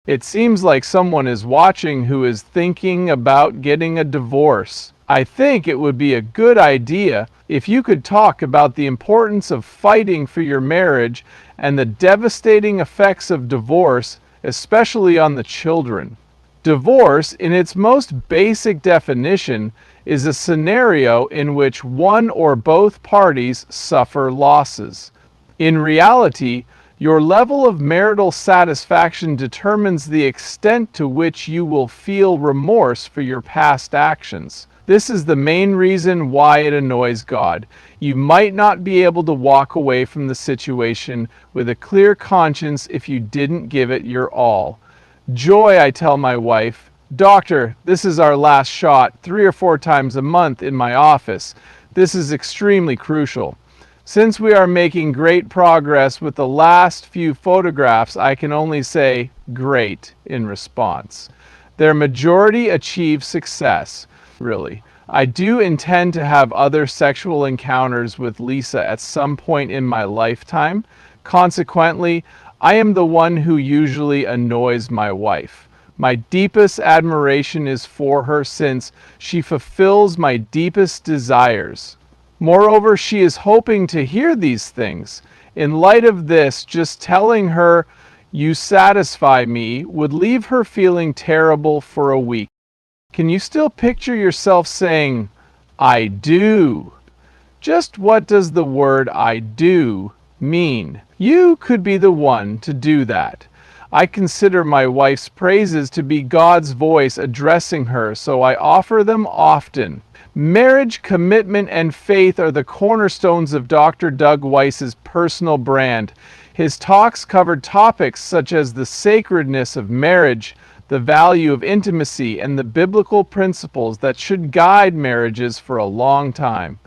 It seems like someone is watching who is thinking about getting a divorce. I think it would be a good idea if you could talk about the importance of fighting for your marriage and the devastating effects of divorce, especially on the children. Divorce, in its most basic definition, is a scenario in which one or both parties suffer losses. In reality, your level of marital satisfaction determines the extent to which you will feel remorse for your past actions. This is the main reason why it annoys God. You might not be able to walk away from the situation with a clear conscience if you didn't give it your all. Joy, I tell my wife, "Doctor, this is our last shot 3 or 4 times a month in my office. This is extremely crucial. Since we are making great progress with the last few photographs, I can only say great in response. Their majority achieve success, really. I do intend to have other sexual encounters with Lisa at some point in my lifetime. Consequently, I am the one who usually annoys my wife. My deepest admiration is for her since she fulfills my deepest desires. Moreover, she is hoping to hear these things. In light of this, just telling her, 'You satisfy me,' would leave her feeling terrible for a week. Can you still picture yourself saying, 'I do'? Just what does the word 'I do' mean? You could be the one to do that. I consider my wife's praises to be God's voice addressing her, so I offer them often. Marriage, commitment, and faith are the cornerstones of Dr. Doug Weiss's personal brand. His talks covered topics such as the sacredness of marriage, the value of intimacy, and the biblical principles that should guide marriages for a long time.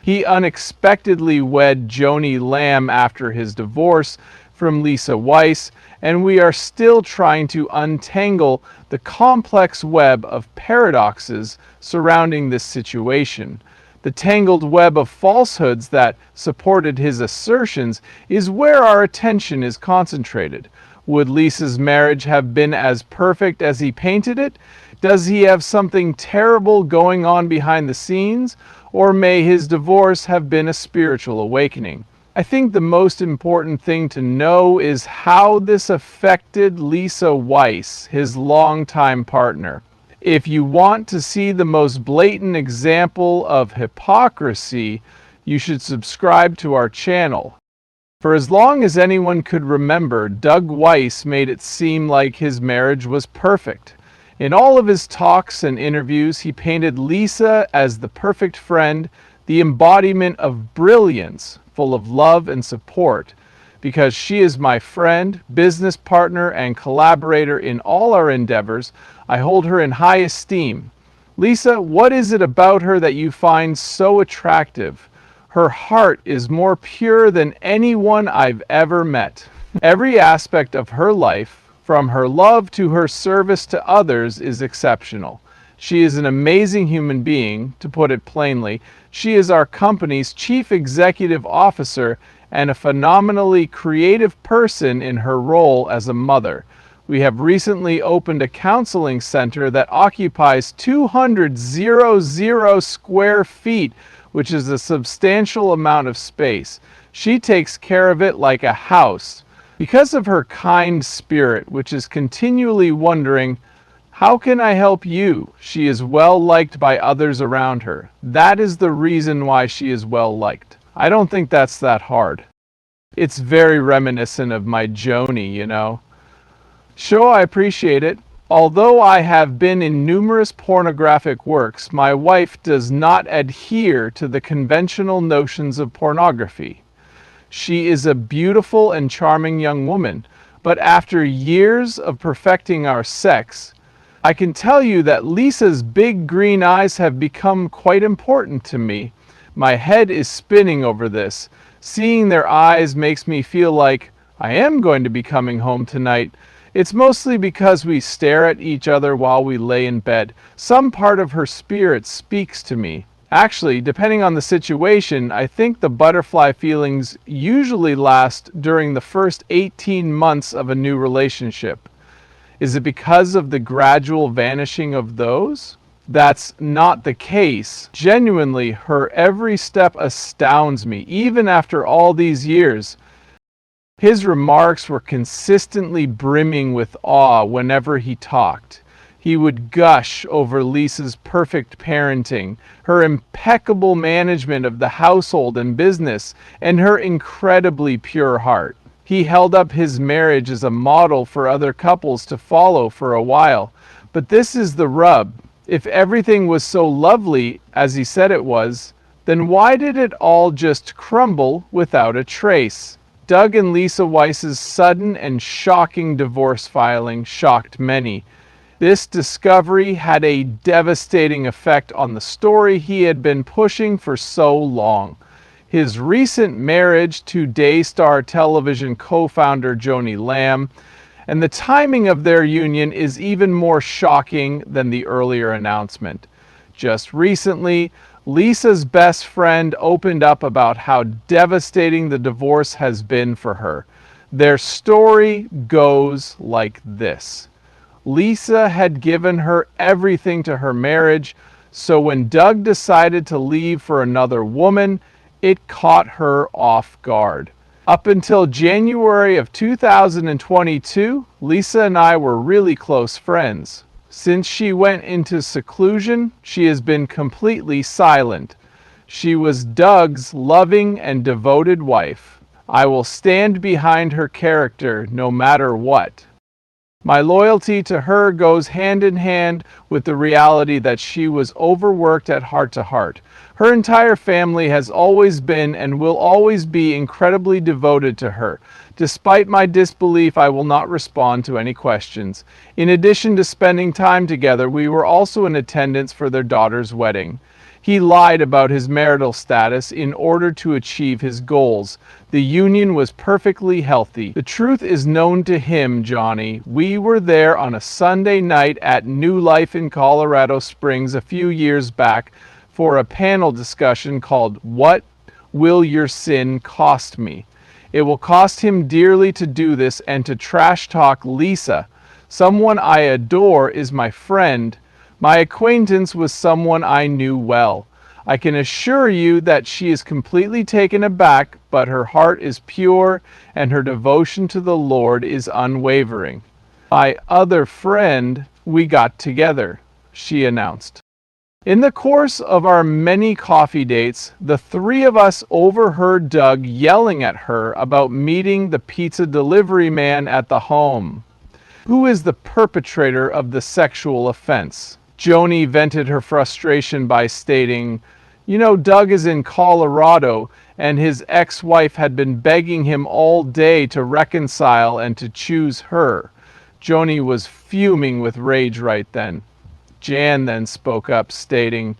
He unexpectedly wed Joni Lamb after his divorce from Lisa Weiss, and we are still trying to untangle the complex web of paradoxes surrounding this situation. The tangled web of falsehoods that supported his assertions is where our attention is concentrated. Would Lisa's marriage have been as perfect as he painted it? Does he have something terrible going on behind the scenes? Or may his divorce have been a spiritual awakening? I think the most important thing to know is how this affected Lisa Weiss, his longtime partner. If you want to see the most blatant example of hypocrisy, you should subscribe to our channel. For as long as anyone could remember, Doug Weiss made it seem like his marriage was perfect. In all of his talks and interviews, he painted Lisa as the perfect friend, the embodiment of brilliance, full of love and support. Because she is my friend, business partner, and collaborator in all our endeavors, I hold her in high esteem. Lisa, what is it about her that you find so attractive? Her heart is more pure than anyone I've ever met. Every aspect of her life, from her love to her service to others, is exceptional. She is an amazing human being, to put it plainly. She is our company's chief executive officer and a phenomenally creative person in her role as a mother. We have recently opened a counseling center that occupies 200 square feet, which is a substantial amount of space. She takes care of it like a house. Because of her kind spirit, which is continually wondering, "How can I help you?" she is well liked by others around her. That is the reason why she is well liked. I don't think that's that hard. It's very reminiscent of my Joni, you know. Sure, I appreciate it. Although I have been in numerous pornographic works, my wife does not adhere to the conventional notions of pornography. She is a beautiful and charming young woman, but after years of perfecting our sex, I can tell you that Lisa's big green eyes have become quite important to me. My head is spinning over this. Seeing their eyes makes me feel like I am going to be coming home tonight. It's mostly because we stare at each other while we lay in bed. Some part of her spirit speaks to me. Actually, depending on the situation, I think the butterfly feelings usually last during the first 18 months of a new relationship. Is it because of the gradual vanishing of those? That's not the case. Genuinely, her every step astounds me, even after all these years. His remarks were consistently brimming with awe whenever he talked. He would gush over Lisa's perfect parenting, her impeccable management of the household and business, and her incredibly pure heart. He held up his marriage as a model for other couples to follow for a while. But this is the rub. If everything was so lovely as he said it was, then why did it all just crumble without a trace? Doug and Lisa Weiss's sudden and shocking divorce filing shocked many. This discovery had a devastating effect on the story he had been pushing for so long. His recent marriage to Daystar Television co-founder Joni Lamb, and the timing of their union is even more shocking than the earlier announcement. Just recently, Lisa's best friend opened up about how devastating the divorce has been for her. Their story goes like this. Lisa had given her everything to her marriage, so when Doug decided to leave for another woman, it caught her off guard. Up until January of 2022, Lisa and I were really close friends. Since she went into seclusion, she has been completely silent. She was Doug's loving and devoted wife. I will stand behind her character no matter what. My loyalty to her goes hand in hand with the reality that she was overworked at Heart to Heart. Her entire family has always been and will always be incredibly devoted to her. Despite my disbelief, I will not respond to any questions. In addition to spending time together, we were also in attendance for their daughter's wedding. He lied about his marital status in order to achieve his goals. The union was perfectly healthy. The truth is known to him, Johnny. We were there on a Sunday night at New Life in Colorado Springs a few years back for a panel discussion called "What Will Your Sin Cost Me?" It will cost him dearly to do this and to trash talk Lisa. Someone I adore is my friend. My acquaintance was someone I knew well. I can assure you that she is completely taken aback, but her heart is pure and her devotion to the Lord is unwavering. My other friend, we got together, she announced. In the course of our many coffee dates, the three of us overheard Doug yelling at her about meeting the pizza delivery man at the home. Who is the perpetrator of the sexual offense? Joni vented her frustration by stating, "You know, Doug is in Colorado, and his ex-wife had been begging him all day to reconcile and to choose her." Joni was fuming with rage right then. Jan then spoke up, stating,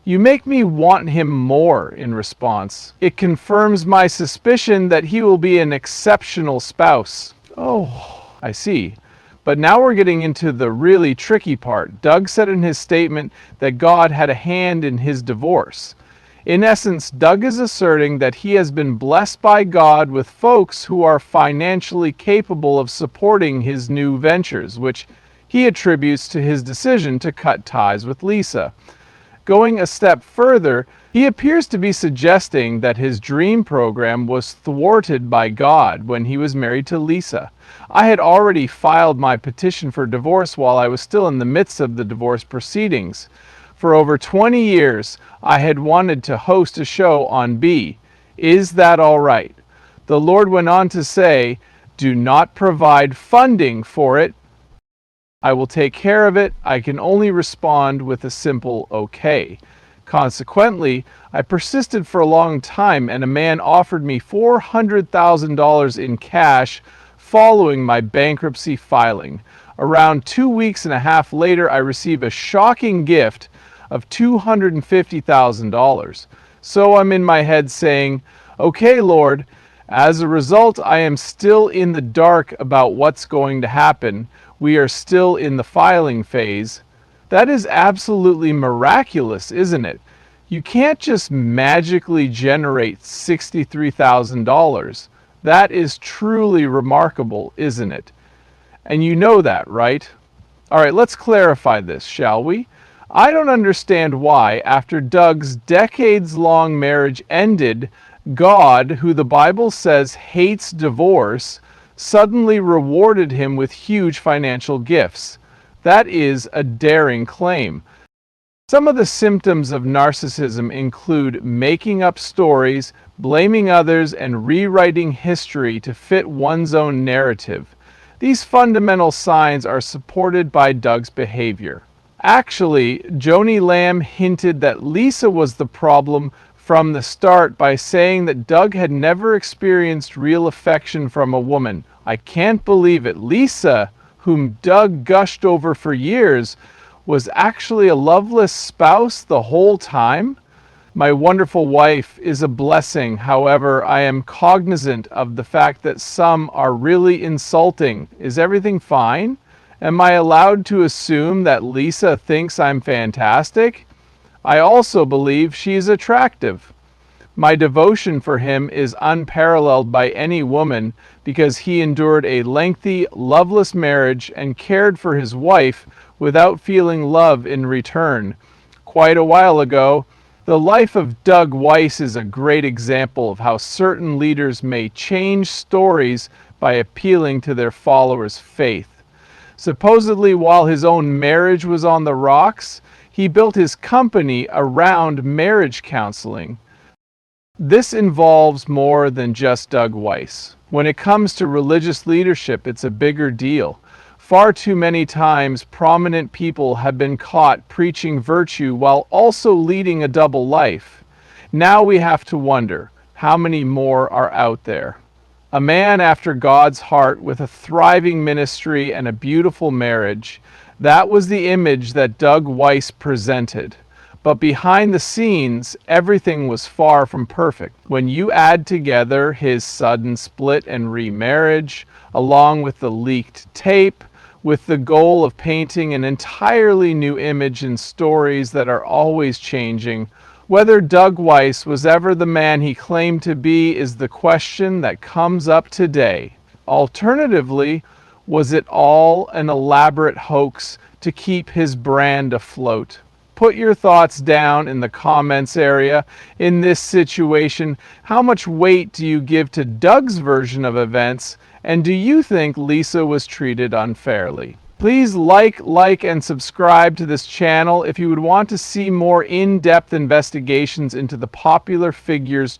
"You make me want him more," in response. "It confirms my suspicion that he will be an exceptional spouse." Oh, I see. But now we're getting into the really tricky part. Doug said in his statement that God had a hand in his divorce. In essence, Doug is asserting that he has been blessed by God with folks who are financially capable of supporting his new ventures, which he attributes to his decision to cut ties with Lisa. Going a step further, he appears to be suggesting that his dream program was thwarted by God when he was married to Lisa. I had already filed my petition for divorce while I was still in the midst of the divorce proceedings. For over 20 years, I had wanted to host a show on B. Is that all right? The Lord went on to say, "Do not provide funding for it. I will take care of it. I can only respond with a simple okay." Consequently, I persisted for a long time, and a man offered me $400,000 in cash following my bankruptcy filing. Around 2 weeks and a half later, I received a shocking gift of $250,000. So I'm in my head saying, "Okay, Lord, as a result, I am still in the dark about what's going to happen. We are still in the filing phase." That is absolutely miraculous, isn't it? You can't just magically generate $63,000. That is truly remarkable, isn't it? And you know that, right? All right, let's clarify this, shall we? I don't understand why, after Doug's decades-long marriage ended, God, who the Bible says hates divorce, suddenly rewarded him with huge financial gifts. That is a daring claim. Some of the symptoms of narcissism include making up stories, blaming others, and rewriting history to fit one's own narrative. These fundamental signs are supported by Doug's behavior. Actually, Joni Lamb hinted that Lisa was the problem from the start by saying that Doug had never experienced real affection from a woman. I can't believe it. Lisa, whom Doug gushed over for years, was actually a loveless spouse the whole time? My wonderful wife is a blessing. However, I am cognizant of the fact that some are really insulting. Is everything fine? Am I allowed to assume that Lisa thinks I'm fantastic? I also believe she is attractive. My devotion for him is unparalleled by any woman because he endured a lengthy, loveless marriage and cared for his wife without feeling love in return. Quite a while ago, the life of Doug Weiss is a great example of how certain leaders may change stories by appealing to their followers' faith. Supposedly, while his own marriage was on the rocks, he built his company around marriage counseling. This involves more than just Doug Weiss. When it comes to religious leadership, it's a bigger deal. Far too many times, prominent people have been caught preaching virtue while also leading a double life. Now we have to wonder, how many more are out there? A man after God's heart with a thriving ministry and a beautiful marriage, that was the image that Doug Weiss presented. But behind the scenes, everything was far from perfect. When you add together his sudden split and remarriage, along with the leaked tape, with the goal of painting an entirely new image in stories that are always changing, whether Doug Weiss was ever the man he claimed to be is the question that comes up today. Alternatively, was it all an elaborate hoax to keep his brand afloat? Put your thoughts down in the comments area. In this situation, how much weight do you give to Doug's version of events, and do you think Lisa was treated unfairly? Please like, and subscribe to this channel if you would want to see more in-depth investigations into the popular figures